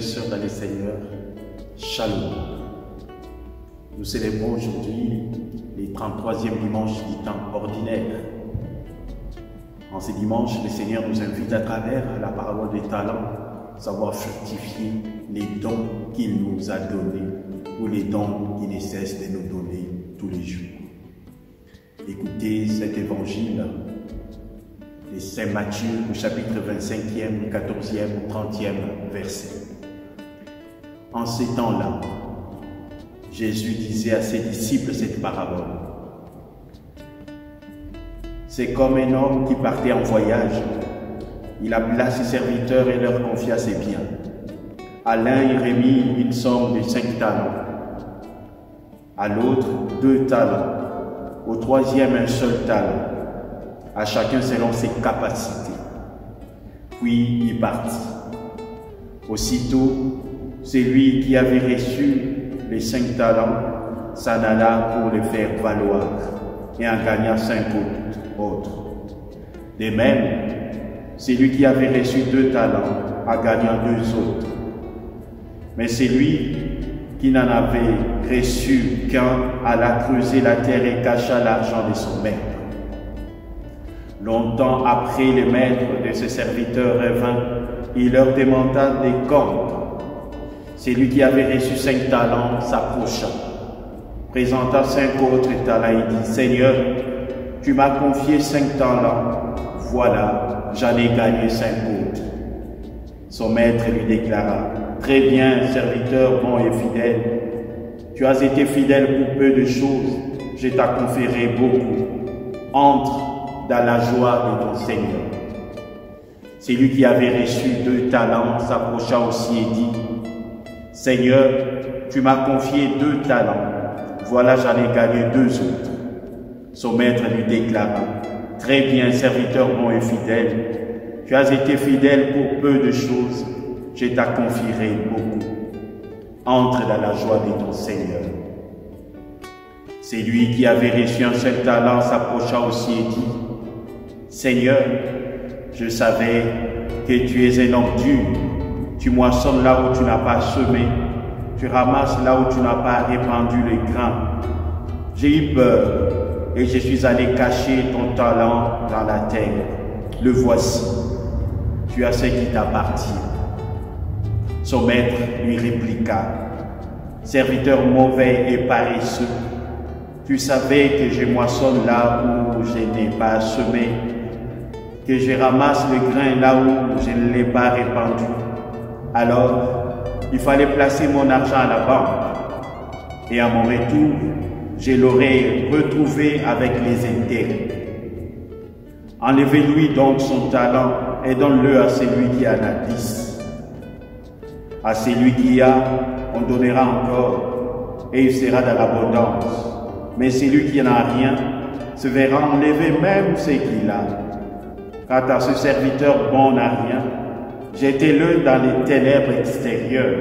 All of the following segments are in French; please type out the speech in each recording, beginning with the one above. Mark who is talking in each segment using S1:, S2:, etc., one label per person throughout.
S1: sœurs dans le Seigneur, Shalom. Nous célébrons aujourd'hui les 33e dimanche du temps ordinaire. En ce dimanche, le Seigneur nous invite à travers la parole des talents, savoir fructifier les dons qu'il nous a donnés ou les dons qu'il ne cesse de nous donner tous les jours. Écoutez cet évangile de Saint Matthieu au chapitre 25e, 14e, 30e verset. En ces temps-là, Jésus disait à ses disciples cette parabole. C'est comme un homme qui partait en voyage. Il appela ses serviteurs et leur confia ses biens. À l'un, il remit une somme de 5 talents. À l'autre, 2 talents. Au troisième, un seul talent. À chacun selon ses capacités. Puis il partit. Aussitôt, celui qui avait reçu les 5 talents s'en alla pour les faire valoir et en gagna 5 autres. De même, celui qui avait reçu 2 talents a gagné 2 autres. Mais celui qui n'en avait reçu qu'un alla creuser la terre et cacha l'argent de son maître. Longtemps après, le maître de ses serviteurs revint, il leur demanda des comptes. Celui qui avait reçu 5 talents s'approcha, présenta 5 autres talents et dit, « Seigneur, tu m'as confié 5 talents, voilà, j'en ai gagné 5 autres. » Son maître lui déclara, « Très bien, serviteur bon et fidèle, tu as été fidèle pour peu de choses, je t'ai conféré beaucoup. Entre dans la joie de ton Seigneur. » Celui qui avait reçu 2 talents s'approcha aussi et dit, « Seigneur, tu m'as confié 2 talents, voilà j'en ai gagné 2 autres. » Son maître lui déclara, « Très bien, serviteur bon et fidèle, tu as été fidèle pour peu de choses, je t'ai conféré beaucoup. Entre dans la joie de ton Seigneur. » Celui qui avait reçu un seul talent s'approcha aussi et dit, « Seigneur, je savais que tu es un homme dur. Tu moissonnes là où tu n'as pas semé, tu ramasses là où tu n'as pas répandu les grains. J'ai eu peur et je suis allé cacher ton talent dans la terre. Le voici, tu as ce qui t'appartient. » Son maître lui répliqua, « Serviteur mauvais et paresseux, tu savais que je moissonne là où je n'ai pas semé, que je ramasse le grain là où je ne l'ai pas répandu. Alors, il fallait placer mon argent à la banque, et à mon retour, je l'aurais retrouvé avec les intérêts. Enlevez-lui donc son talent et donne-le à celui qui en a 10. À celui qui a, on donnera encore, et il sera dans l'abondance. Mais celui qui n'en a rien se verra enlever même ce qu'il a. Quant à ce serviteur bon n'a rien, jetez-le dans les ténèbres extérieures.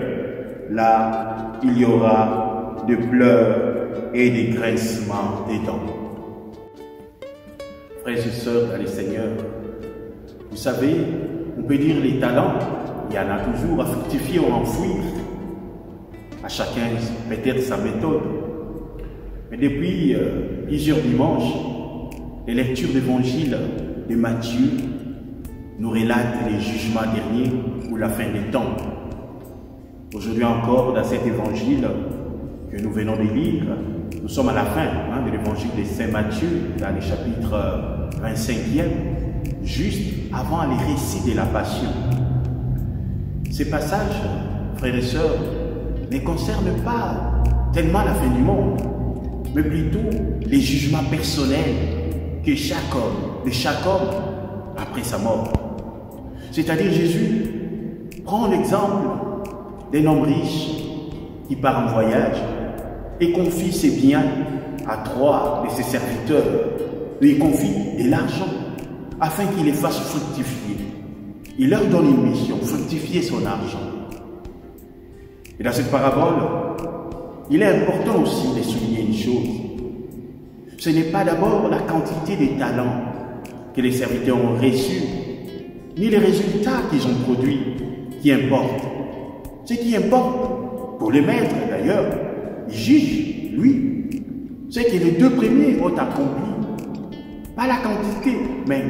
S1: Là, il y aura de pleurs et des grincements des dents. Frères et sœurs dans le Seigneur, vous savez, on peut dire les talents, il y en a toujours à fructifier ou à enfouir. À chacun peut-être sa méthode. Mais depuis plusieurs dimanches, les lectures d'évangile de Matthieu nous relatent les jugements derniers ou la fin des temps. Aujourd'hui encore, dans cet évangile que nous venons de lire, nous sommes à la fin de l'évangile de Saint Matthieu, dans le chapitre 25e, juste avant les récits de la Passion. Ces passages, frères et sœurs, ne concernent pas tellement la fin du monde, mais plutôt les jugements personnels de chaque homme après sa mort. C'est-à-dire Jésus prend l'exemple d'un homme riche qui part en voyage et confie ses biens à 3 de ses serviteurs. Lui confie de l'argent afin qu'il les fasse fructifier. Il leur donne une mission, fructifier son argent. Et dans cette parabole, il est important aussi de souligner une chose. Ce n'est pas d'abord la quantité des talents que les serviteurs ont reçus, ni les résultats qu'ils ont produits qui importent. Ce qui importe, pour les maîtres d'ailleurs, ils jugent, lui, c'est que les 2 premiers ont accompli, pas la quantité, mais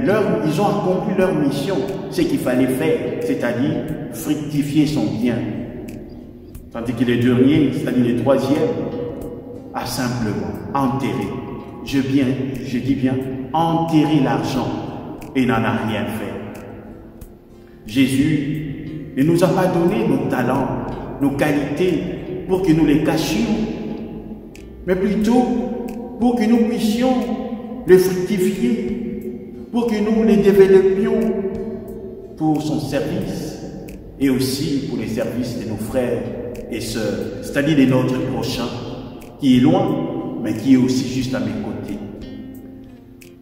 S1: ils ont accompli leur mission, ce qu'il fallait faire, c'est-à-dire fructifier son bien. Tandis que les derniers, c'est-à-dire les 3e, a simplement enterré, je dis bien, enterré l'argent et n'en a rien fait. Jésus ne nous a pas donné nos talents, nos qualités pour que nous les cachions, mais plutôt pour que nous puissions les fructifier, pour que nous les développions pour son service et aussi pour les services de nos frères et sœurs, c'est-à-dire de notre prochain qui est loin, mais qui est aussi juste à mes côtés.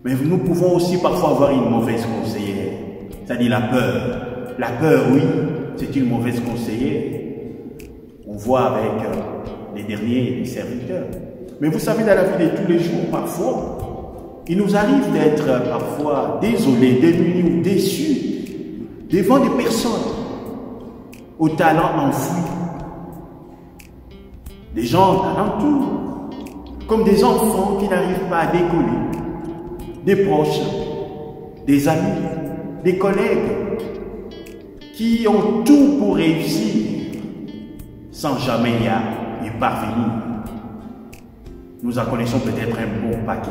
S1: Mais nous pouvons aussi parfois avoir une mauvaise conseillère, c'est-à-dire la peur. La peur, oui, c'est une mauvaise conseillère. On voit avec les derniers serviteurs. Mais vous savez, dans la vie de tous les jours, parfois, il nous arrive d'être parfois désolés, démunis ou déçus devant des personnes au talent enfoui. Des gens alentour, comme des enfants qui n'arrivent pas à décoller, des proches, des amis, des collègues, qui ont tout pour réussir, sans jamais y parvenir. Nous en connaissons peut-être un bon paquet.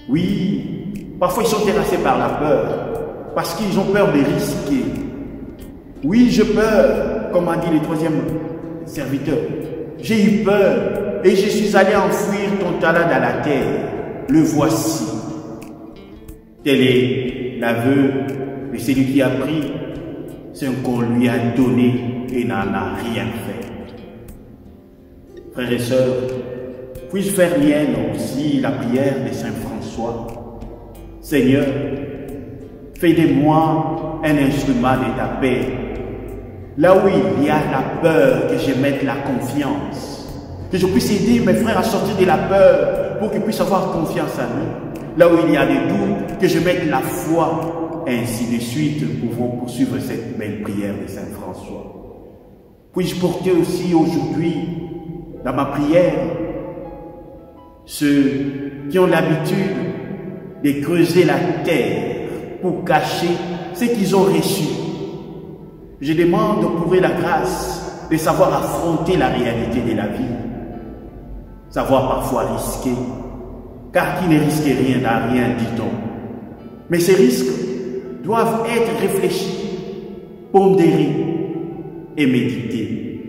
S1: Oui, parfois ils sont terrassés par la peur, parce qu'ils ont peur de risquer. Oui, j'ai peur, comme a dit le 3e serviteur. J'ai eu peur et je suis allé enfouir ton talent dans la terre. Le voici. Tel est l'aveu de celui qui a pris ce qu'on lui a donné et n'en a rien fait. Frères et sœurs, puis-je faire mienne aussi la prière de Saint François? Seigneur, fais de moi un instrument de ta paix. Là où il y a la peur, que je mette la confiance. Que je puisse aider mes frères à sortir de la peur pour qu'ils puissent avoir confiance en nous. Là où il y a des doutes, que je mette la foi. Ainsi de suite, nous pouvons poursuivre cette belle prière de Saint François. Puis-je porter aussi aujourd'hui, dans ma prière, ceux qui ont l'habitude de creuser la terre pour cacher ce qu'ils ont reçu. Je demande pour eux la grâce de savoir affronter la réalité de la vie, savoir parfois risquer, car qui ne risque rien n'a rien, dit-on. Mais ces risques doivent être réfléchis, pondérés et médités.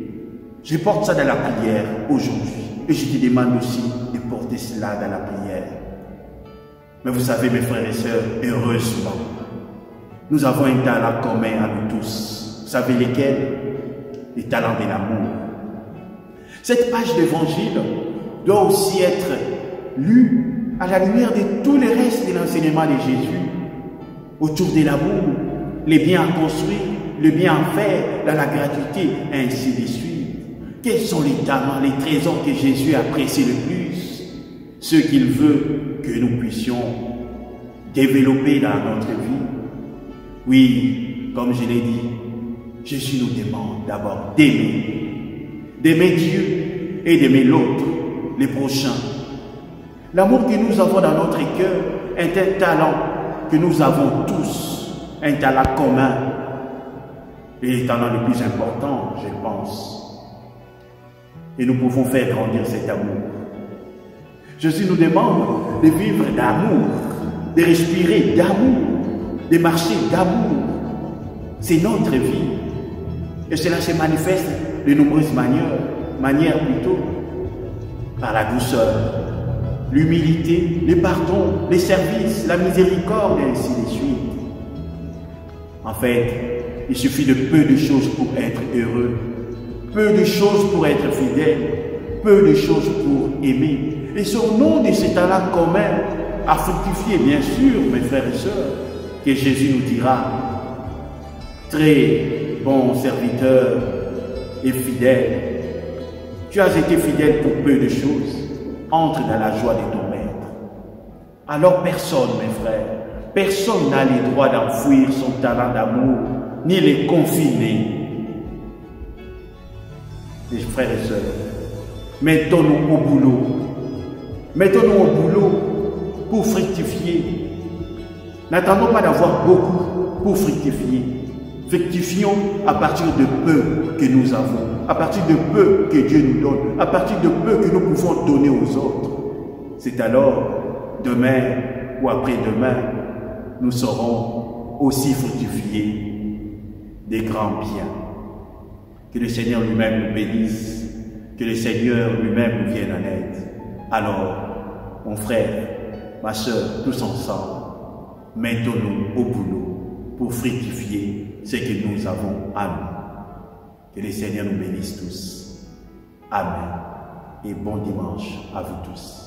S1: Je porte ça dans la prière aujourd'hui et je te demande aussi de porter cela dans la prière. Mais vous savez, mes frères et sœurs, heureusement, nous avons un talent commun à nous tous. Vous savez lesquels? Les talents de l'amour. Cette page d'évangile doit aussi être lue à la lumière de tous les restes de l'enseignement de Jésus, autour de l'amour, les biens à construire, le bien à faire, dans la gratuité, ainsi de suite. Quels sont les talents, les trésors que Jésus apprécie le plus? Ceux qu'il veut que nous puissions développer dans notre vie. Oui, comme je l'ai dit, Jésus nous demande d'abord d'aimer Dieu et d'aimer l'autre, les prochains. L'amour que nous avons dans notre cœur est un talent que nous avons tous, un talent commun et le talent le plus important, je pense. Et nous pouvons faire grandir cet amour. Jésus nous demande de vivre d'amour, de respirer d'amour, de marcher d'amour. C'est notre vie. Et cela se manifeste de nombreuses manières plutôt, par la douceur, l'humilité, le pardon, les services, la miséricorde et ainsi de suite. En fait, il suffit de peu de choses pour être heureux, peu de choses pour être fidèle, peu de choses pour aimer. Et c'est au nom de ces talents communs à fructifier, bien sûr, mes frères et sœurs, que Jésus nous dira: très bon serviteur et fidèle, tu as été fidèle pour peu de choses, entre dans la joie de ton maître. Alors personne, mes frères, personne n'a le droit d'enfouir son talent d'amour, ni les confiner. les frères et sœurs, mettons-nous au boulot. Mettons-nous au boulot pour fructifier. N'attendons pas d'avoir beaucoup pour fructifier. Fructifions à partir de peu que nous avons, à partir de peu que Dieu nous donne, à partir de peu que nous pouvons donner aux autres. C'est alors, demain ou après-demain, nous serons aussi fructifiés des grands biens. Que le Seigneur lui-même nous bénisse, que le Seigneur lui-même nous vienne en aide. Alors, mon frère, ma soeur, tous ensemble, mettons-nous au boulot pour fructifier ce que nous avons à nous. Que le Seigneur nous bénisse tous. Amen. Et bon dimanche à vous tous.